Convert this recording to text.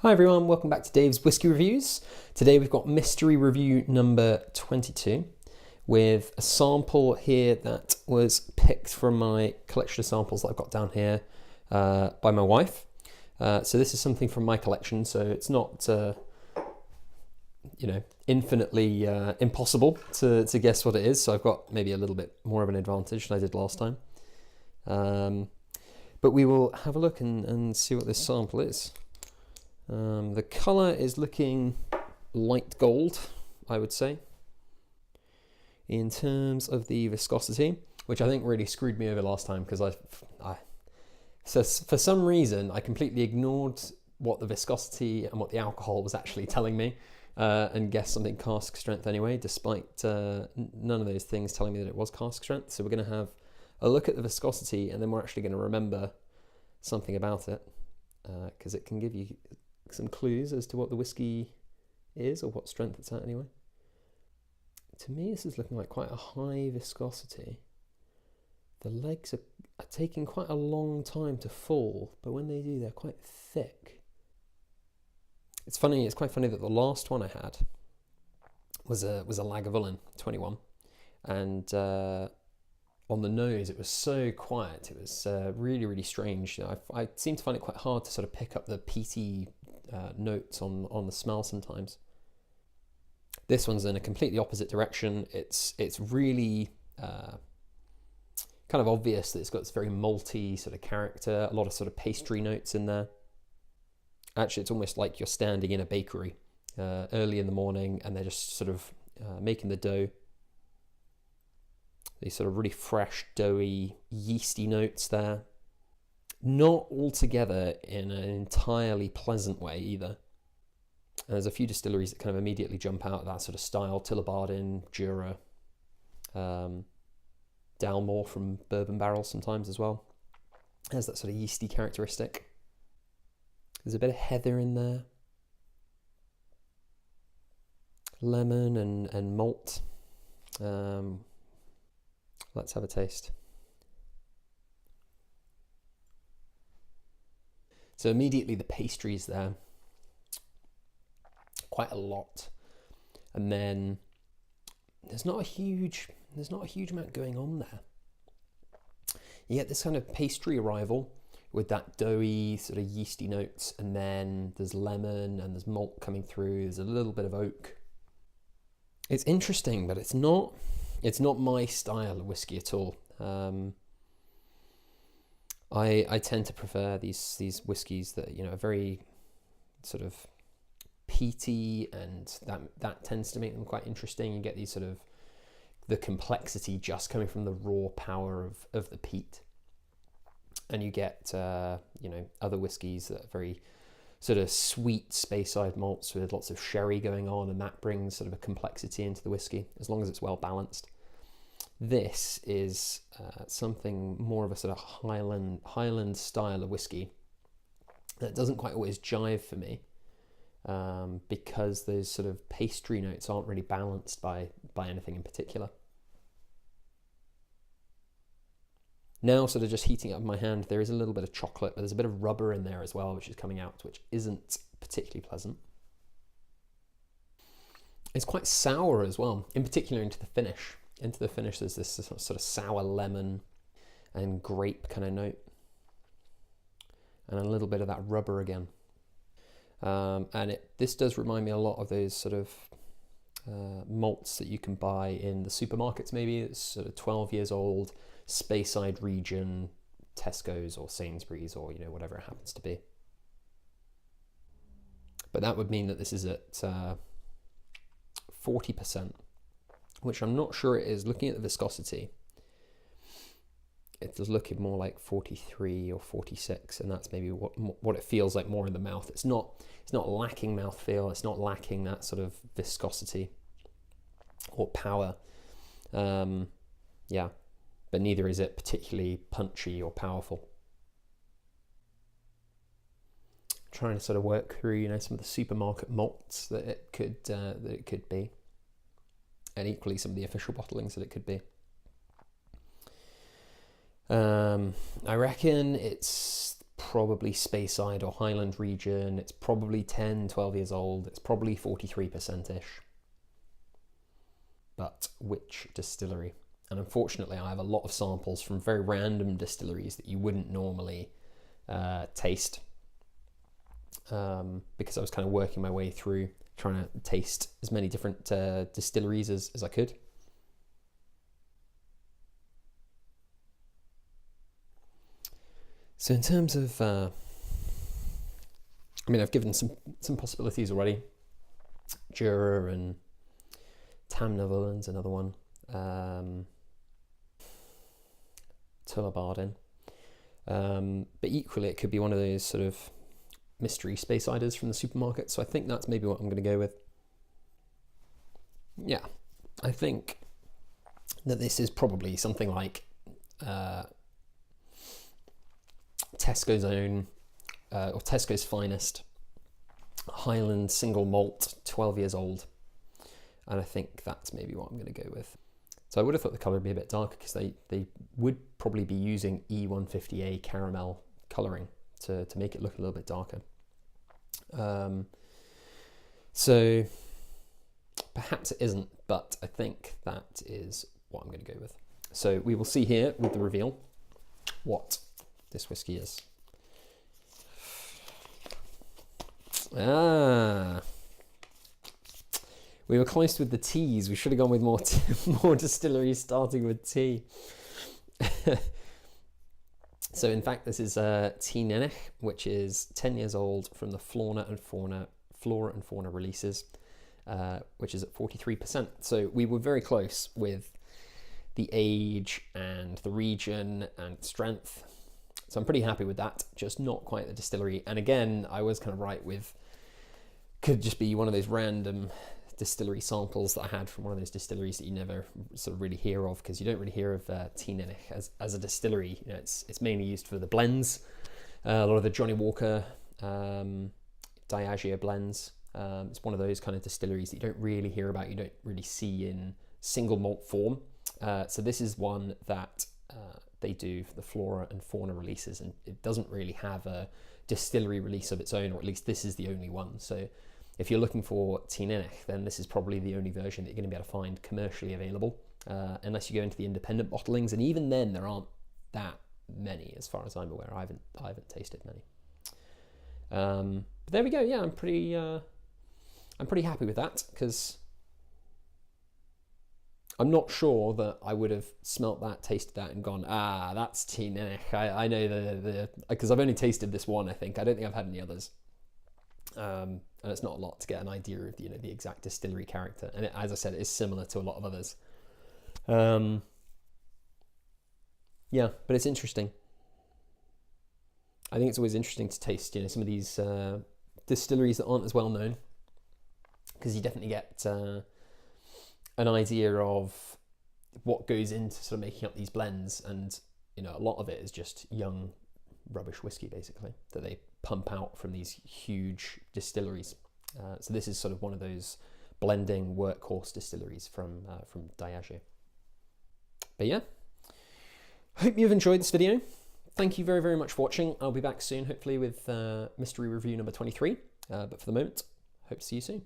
Hi everyone, welcome back to Dave's Whisky Reviews. Today we've got mystery review number 22 with a sample here that was picked from my collection of samples that I've got down here by my wife. So this is something from my collection, so it's not infinitely impossible to guess what it is. So I've got maybe a little bit more of an advantage than I did last time. But we will have a look and see what this sample is. The colour is looking light gold, I would say. In terms of the viscosity, which I think really screwed me over last time because so for some reason I completely ignored what the viscosity and what the alcohol was actually telling me and guessed something cask strength anyway, despite none of those things telling me that it was cask strength. So we're going to have a look at the viscosity and then we're actually going to remember something about it because it can give you some clues as to what the whiskey is or what strength it's at anyway. To me, this is looking like quite a high viscosity. The legs are taking quite a long time to fall, but when they do, they're quite thick. It's quite funny that the last one I had was a Lagavulin 21, and on the nose it was so quiet. It was really, really strange. I seem to find it quite hard to sort of pick up the peaty notes on the smell sometimes. This one's in a completely opposite direction. It's really kind of obvious that it's got this very malty sort of character, a lot of sort of pastry notes in there. Actually, it's almost like you're standing in a bakery early in the morning and they're just sort of making the dough. These sort of really fresh, doughy, yeasty notes there. Not altogether in an entirely pleasant way either. And there's a few distilleries that kind of immediately jump out of that sort of style. Tullibardine, Jura, Dalmore from Bourbon Barrels sometimes as well. Has that sort of yeasty characteristic. There's a bit of heather in there. Lemon and malt. Let's have a taste. So immediately the pastry's there, quite a lot, and then there's not a huge amount going on there. You get this kind of pastry arrival with that doughy sort of yeasty notes, and then there's lemon and there's malt coming through. There's a little bit of oak. It's interesting, but it's not my style of whiskey at all. I tend to prefer these whiskies that are very sort of peaty, and that tends to make them quite interesting. You get these sort of the complexity just coming from the raw power of the peat, and you get other whiskies that are very sort of sweet Speyside malts with lots of sherry going on, and that brings sort of a complexity into the whiskey as long as it's well balanced. This is something more of a sort of Highland style of whiskey that doesn't quite always jive for me because those sort of pastry notes aren't really balanced by anything in particular. Now, sort of just heating up my hand, there is a little bit of chocolate, but there's a bit of rubber in there as well, which is coming out, which isn't particularly pleasant. It's quite sour as well, in particular into the finish. Into the finish, there's this sort of sour lemon and grape kind of note, and a little bit of that rubber again. And this does remind me a lot of those sort of malts that you can buy in the supermarkets. Maybe it's sort of 12 years old, Speyside region, Tesco's or Sainsbury's or whatever it happens to be. But that would mean that this is at 40%. Which I'm not sure it is. Looking at the viscosity, it does look more like 43 or 46, and that's maybe what it feels like more in the mouth. It's not lacking mouthfeel. It's not lacking that sort of viscosity or power. But neither is it particularly punchy or powerful. Trying to sort of work through some of the supermarket malts that it could be. And equally some of the official bottlings that it could be. I reckon it's probably Speyside or Highland region. It's probably 10, 12 years old. It's probably 43%-ish. But which distillery? And unfortunately, I have a lot of samples from very random distilleries that you wouldn't normally taste, because I was kind of working my way through trying to taste as many different distilleries as I could. So in terms of, I mean, I've given some possibilities already. Jura and Tam Netherlands, another one. Tullabardin. But equally, it could be one of those sort of mystery Speysiders from the supermarket. So I think that's maybe what I'm going to go with. Yeah, I think that this is probably something like Tesco's own, or Tesco's finest Highland single malt, 12 years old. And I think that's maybe what I'm going to go with. So I would have thought the colour would be a bit darker because they would probably be using E150A caramel colouring to make it look a little bit darker. So perhaps it isn't, but I think that is what I'm going to go with. So we will see here with the reveal what this whiskey is. We were close with the teas. We should have gone with more distilleries starting with T. So in fact, this is Teaninich, which is 10 years old from the Flora and Fauna releases, which is at 43%. So we were very close with the age and the region and strength. So I'm pretty happy with that, just not quite the distillery. And again, I was kind of right with, could just be one of those random distillery samples that I had from one of those distilleries that you never sort of really hear of, because you don't really hear of Teaninich as a distillery. You know, it's mainly used for the blends, a lot of the Johnny Walker Diageo blends. It's one of those kind of distilleries that you don't really hear about, you don't really see in single malt form. So this is one that they do for the Flora and Fauna releases, and it doesn't really have a distillery release of its own, or at least this is the only one. So if you're looking for Teaninich, then this is probably the only version that you're going to be able to find commercially available, unless you go into the independent bottlings, and even then there aren't that many as far as I'm aware. I haven't tasted many. But there we go. Yeah, I'm pretty happy with that, because I'm not sure that I would have smelt that, tasted that, and gone, that's Teaninich. I know because I've only tasted this one. I think I don't think I've had any others. And it's not a lot to get an idea of the exact distillery character, and as I said, it is similar to a lot of others. Yeah, but it's interesting. I think it's always interesting to taste some of these distilleries that aren't as well known, because you definitely get an idea of what goes into sort of making up these blends, and a lot of it is just young rubbish whiskey basically that they pump out from these huge distilleries. So this is sort of one of those blending workhorse distilleries from Diageo. But yeah, hope you've enjoyed this video. Thank you very, very much for watching. I'll be back soon, hopefully with mystery review number 23. But for the moment, hope to see you soon.